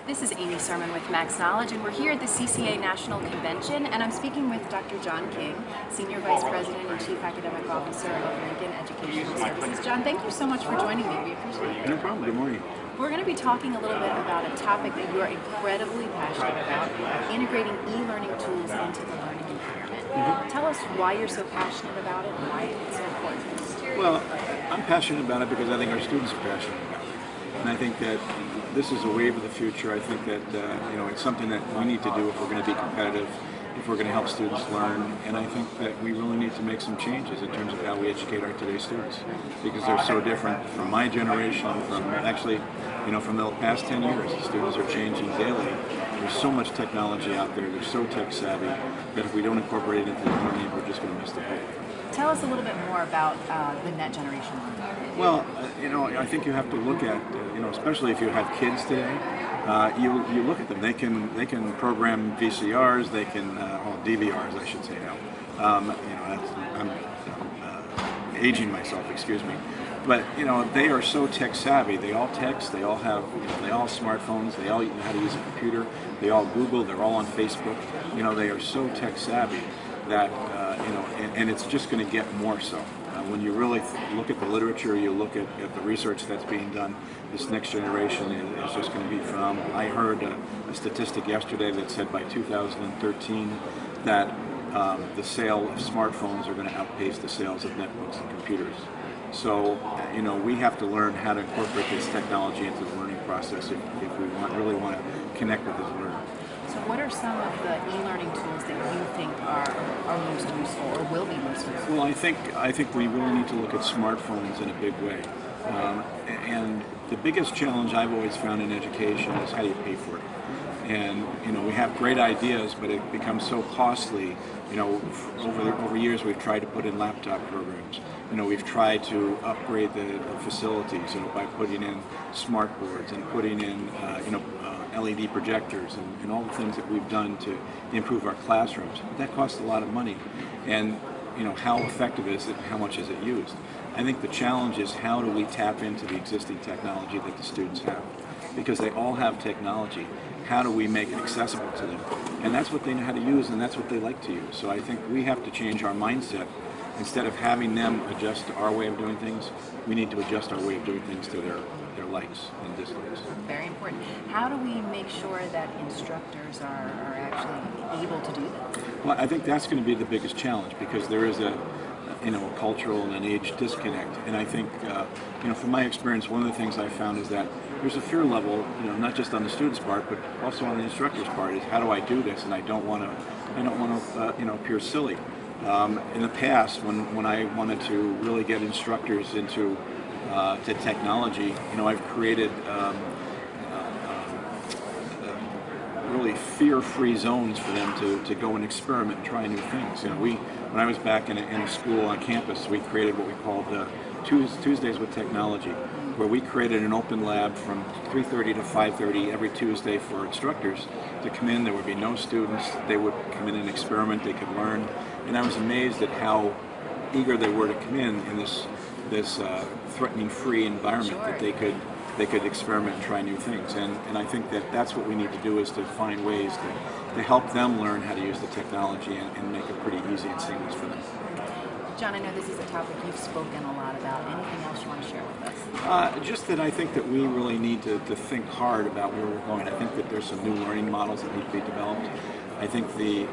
This is Amy Sermon with Max Knowledge, and we're here at the CCA National Convention, and I'm speaking with Dr. John King, Senior Vice President and Chief Academic Officer of Lincoln Educational Services. John, thank you so much for joining me. We appreciate it. No problem. Good morning. We're going to be talking a little bit about a topic that you are incredibly passionate about, integrating e-learning tools into the learning environment. Tell us why you're so passionate about it and why it's so important. Well, I'm passionate about it because I think our students are passionate about it. And I think that this is a wave of the future. I think that it's something that we need to do if we're going to be competitive, if we're going to help students learn. And I think that we really need to make some changes in terms of how we educate our today's students, because they're so different from my generation, from the past 10 years. The students are changing daily. There's so much technology out there. They're so tech savvy that if we don't incorporate it into the learning, we're just going to miss the boat. Tell us a little bit more about the net generation. Well, I think you have to look at, especially if you have kids today, you look at them. They can program VCRs, they can, DVRs, I should say now. I'm aging myself, excuse me. But they are so tech savvy. They all text. They all have smartphones. They all know how to use a computer. They all Google. They're all on Facebook. They are so tech savvy that and it's just going to get more so. When you really look at the literature, you look at the research that's being done, this next generation is just going to be phenomenal. I heard a statistic yesterday that said by 2013 that the sale of smartphones are going to outpace the sales of netbooks and computers. So, we have to learn how to incorporate this technology into the learning process if we really want to connect with this learner. So what are some of the e-learning tools that you think are most useful or will be most useful? Well, I think we really need to look at smartphones in a big way. And the biggest challenge I've always found in education is how do you pay for it? And we have great ideas, but it becomes so costly. Over years we've tried to put in laptop programs. We've tried to upgrade the facilities, by putting in smart boards and putting in LED projectors and all the things that we've done to improve our classrooms. But that costs a lot of money. And how effective is it? How much is it used? I think the challenge is how do we tap into the existing technology that the students have? Because they all have technology. How do we make it accessible to them? And that's what they know how to use, and that's what they like to use. So I think we have to change our mindset. Instead of having them adjust to our way of doing things, we need to adjust our way of doing things to their likes and dislikes. Very important. How do we make sure that instructors are actually able to do that? Well, I think that's going to be the biggest challenge, because there is a cultural and an age disconnect. And I think, from my experience, one of the things I found is that there's a fear level, not just on the student's part, but also on the instructor's part, is how do I do this? And I don't want to appear silly. In the past, when I wanted to really get instructors into to technology, I've created really fear-free zones for them to go and experiment and try new things. When I was back in a school on campus, we created what we called Tuesdays with Technology, where we created an open lab from 3:30 to 5:30 every Tuesday for instructors to come in. There would be no students. They would come in and experiment. They could learn. And I was amazed at how eager they were to come in this threatening-free environment. Sure. That they could experiment and try new things. And I think that's what we need to do, is to find ways to help them learn how to use the technology and make it pretty easy and seamless for them. John, I know this is a topic you've spoken a lot about. Anything else you want to share with us? Just that I think that we really need to think hard about where we're going. I think that there's some new learning models that need to be developed. I think the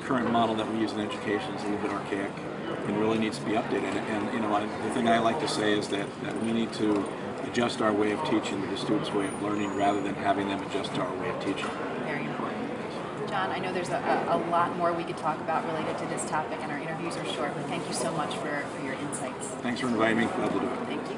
current model that we use in education is a little bit archaic and really needs to be updated. And the thing I like to say is that we need to adjust our way of teaching to the students' way of learning, rather than having them adjust to our way of teaching. Very important. John, I know there's a lot more we could talk about related to this topic, and our interviews are short, but thank you so much for your insights. Thanks for inviting me. Glad to do it. Thank you.